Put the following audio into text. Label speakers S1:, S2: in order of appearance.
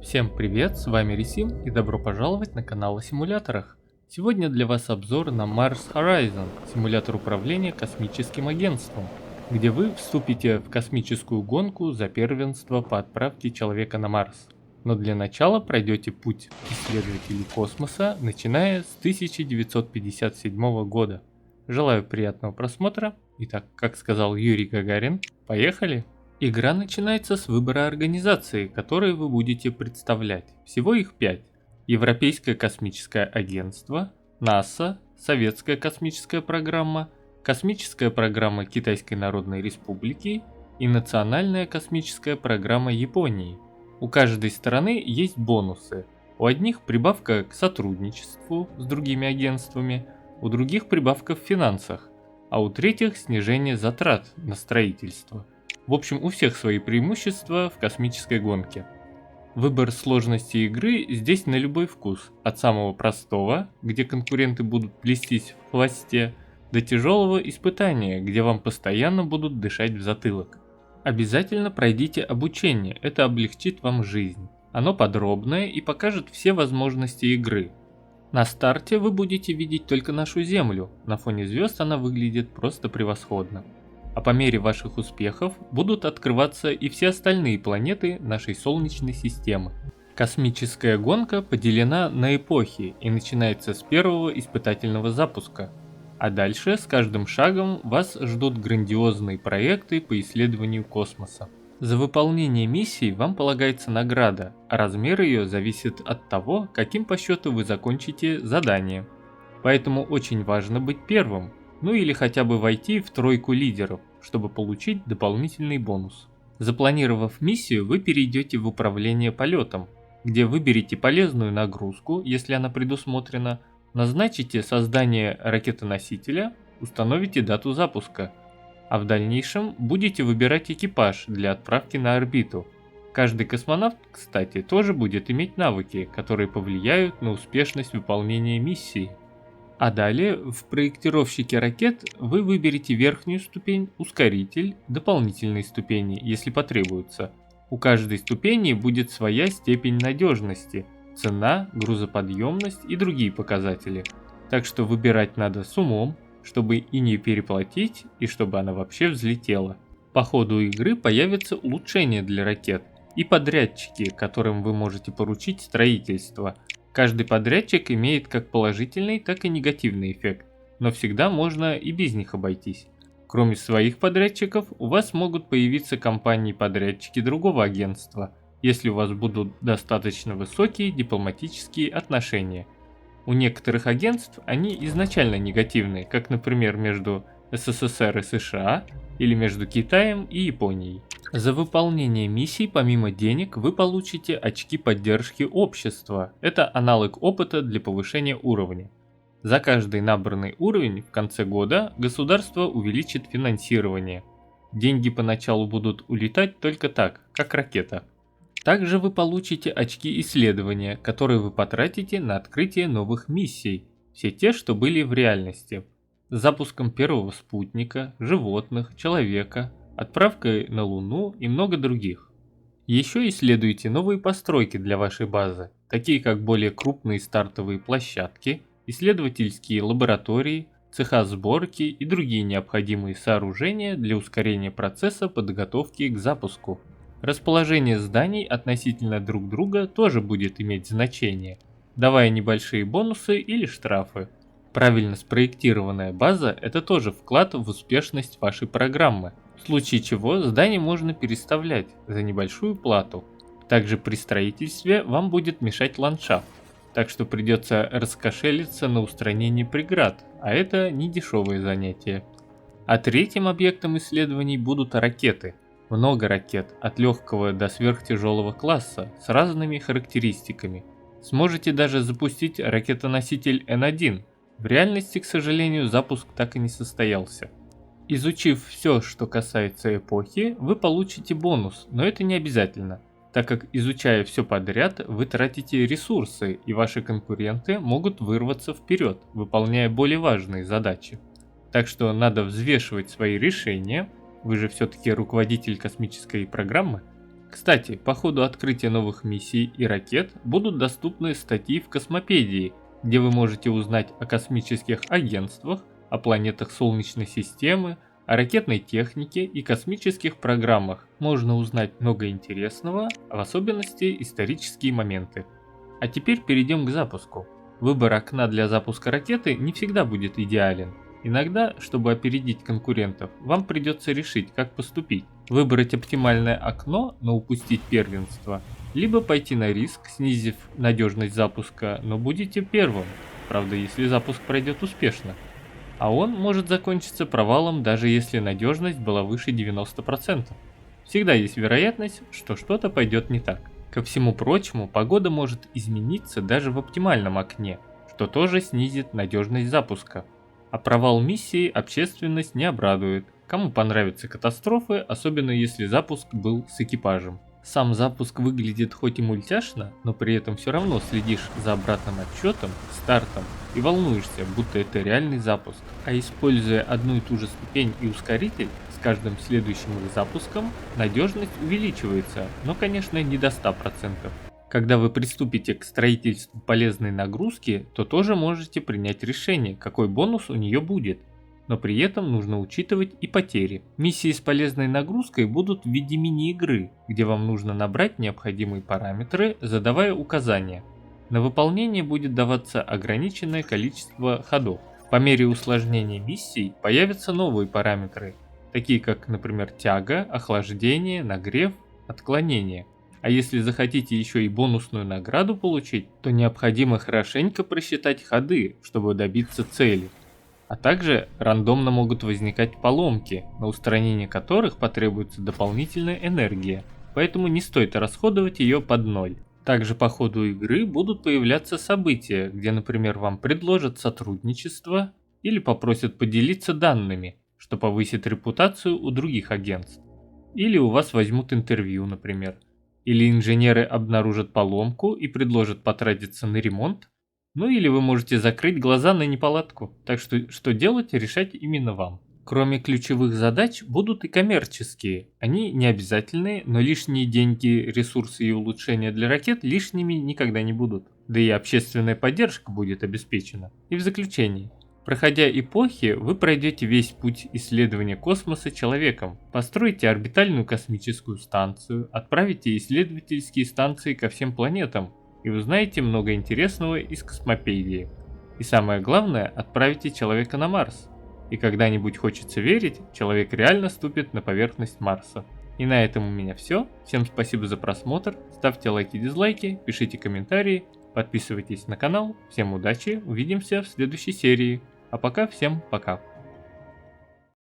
S1: Всем привет, с вами Ресим и добро пожаловать на канал о симуляторах. Сегодня для вас обзор на Mars Horizon, симулятор управления космическим агентством, где вы вступите в космическую гонку за первенство по отправке человека на Марс. Но для начала пройдете путь исследователей космоса, начиная с 1957 года. Желаю приятного просмотра. Итак, как сказал Юрий Гагарин, поехали! Игра начинается с выбора организации, которые вы будете представлять. Всего их 5. Европейское космическое агентство, НАСА, Советская космическая программа, Космическая программа Китайской Народной Республики и Национальная космическая программа Японии. У каждой стороны есть бонусы. У одних прибавка к сотрудничеству с другими агентствами, у других прибавка в финансах, а у третьих снижение затрат на строительство. В общем, у всех свои преимущества в космической гонке. Выбор сложности игры здесь на любой вкус, от самого простого, где конкуренты будут плестись в хвосте, до тяжелого испытания, где вам постоянно будут дышать в затылок. Обязательно пройдите обучение, это облегчит вам жизнь. Оно подробное и покажет все возможности игры. На старте вы будете видеть только нашу Землю, на фоне звезд она выглядит просто превосходно. А по мере ваших успехов будут открываться и все остальные планеты нашей Солнечной системы. Космическая гонка поделена на эпохи и начинается с первого испытательного запуска. А дальше с каждым шагом вас ждут грандиозные проекты по исследованию космоса. За выполнение миссий вам полагается награда, а размер ее зависит от того, каким по счету вы закончите задание. Поэтому очень важно быть первым. Ну или хотя бы войти в тройку лидеров, чтобы получить дополнительный бонус. Запланировав миссию, вы перейдете в управление полетом, где выберете полезную нагрузку, если она предусмотрена, назначите создание ракетоносителя, установите дату запуска, а в дальнейшем будете выбирать экипаж для отправки на орбиту. Каждый космонавт, кстати, тоже будет иметь навыки, которые повлияют на успешность выполнения миссии. А далее в проектировщике ракет вы выберете верхнюю ступень, ускоритель, дополнительные ступени, если потребуется. У каждой ступени будет своя степень надежности, цена, грузоподъемность и другие показатели. Так что выбирать надо с умом, чтобы и не переплатить, и чтобы она вообще взлетела. По ходу игры появятся улучшения для ракет и подрядчики, которым вы можете поручить строительство. Каждый подрядчик имеет как положительный, так и негативный эффект, но всегда можно и без них обойтись. Кроме своих подрядчиков, у вас могут появиться компании-подрядчики другого агентства, если у вас будут достаточно высокие дипломатические отношения. У некоторых агентств они изначально негативные, как, например, между СССР и США или между Китаем и Японией. За выполнение миссий помимо денег вы получите очки поддержки общества. Это аналог опыта для повышения уровня. За каждый набранный уровень в конце года государство увеличит финансирование. Деньги поначалу будут улетать только так, как ракета. Также вы получите очки исследования, которые вы потратите на открытие новых миссий, все те, что были в реальности. С запуском первого спутника, животных, человека, отправкой на Луну и много других. Еще исследуйте новые постройки для вашей базы, такие как более крупные стартовые площадки, исследовательские лаборатории, цеха сборки и другие необходимые сооружения для ускорения процесса подготовки к запуску. Расположение зданий относительно друг друга тоже будет иметь значение, давая небольшие бонусы или штрафы. Правильно спроектированная база – это тоже вклад в успешность вашей программы, в случае чего здание можно переставлять за небольшую плату. Также при строительстве вам будет мешать ландшафт, так что придется раскошелиться на устранение преград, а это не дешевое занятие. А третьим объектом исследований будут ракеты. Много ракет, от легкого до сверхтяжелого класса, с разными характеристиками. Сможете даже запустить ракетоноситель N1. В реальности, к сожалению, запуск так и не состоялся. Изучив все, что касается эпохи, вы получите бонус, но это не обязательно, так как изучая все подряд, вы тратите ресурсы, и ваши конкуренты могут вырваться вперед, выполняя более важные задачи. Так что надо взвешивать свои решения, вы же все-таки руководитель космической программы. Кстати, по ходу открытия новых миссий и ракет будут доступны статьи в Космопедии, где вы можете узнать о космических агентствах, о планетах Солнечной системы, о ракетной технике и космических программах. Можно узнать много интересного, в особенности исторические моменты. А теперь перейдем к запуску. Выбор окна для запуска ракеты не всегда будет идеален. Иногда, чтобы опередить конкурентов, вам придется решить, как поступить. Выбрать оптимальное окно, но упустить первенство, либо пойти на риск, снизив надежность запуска, но будете первым, правда, если запуск пройдет успешно. А он может закончиться провалом, даже если надежность была выше 90%. Всегда есть вероятность, что что-то пойдет не так. Ко всему прочему, погода может измениться даже в оптимальном окне, что тоже снизит надежность запуска. А провал миссии общественность не обрадует. Кому понравятся катастрофы, особенно если запуск был с экипажем. Сам запуск выглядит хоть и мультяшно, но при этом все равно следишь за обратным отсчетом, стартом и волнуешься, будто это реальный запуск. А используя одну и ту же ступень и ускоритель, с каждым следующим их запуском надежность увеличивается, но конечно не до 100%. Когда вы приступите к строительству полезной нагрузки, то тоже можете принять решение, какой бонус у нее будет. Но при этом нужно учитывать и потери. Миссии с полезной нагрузкой будут в виде мини-игры, где вам нужно набрать необходимые параметры, задавая указания. На выполнение будет даваться ограниченное количество ходов. По мере усложнения миссий появятся новые параметры, такие как, например, тяга, охлаждение, нагрев, отклонение. А если захотите еще и бонусную награду получить, то необходимо хорошенько просчитать ходы, чтобы добиться цели. А также рандомно могут возникать поломки, на устранение которых потребуется дополнительная энергия, поэтому не стоит расходовать ее под ноль. Также по ходу игры будут появляться события, где, например, вам предложат сотрудничество или попросят поделиться данными, что повысит репутацию у других агентств. Или у вас возьмут интервью, например. Или инженеры обнаружат поломку и предложат потратиться на ремонт. Ну или вы можете закрыть глаза на неполадку. Так что делать, решать именно вам. Кроме ключевых задач будут и коммерческие. Они не обязательные, но лишние деньги, ресурсы и улучшения для ракет лишними никогда не будут. Да и общественная поддержка будет обеспечена. И в заключении. Проходя эпохи, вы пройдете весь путь исследования космоса человеком, построите орбитальную космическую станцию, отправите исследовательские станции ко всем планетам и узнаете много интересного из космопедии. И самое главное, отправите человека на Марс. И когда-нибудь хочется верить, человек реально ступит на поверхность Марса. И на этом у меня все. Всем спасибо за просмотр, ставьте лайки и дизлайки, пишите комментарии, подписывайтесь на канал. Всем удачи, увидимся в следующей серии. А пока всем пока.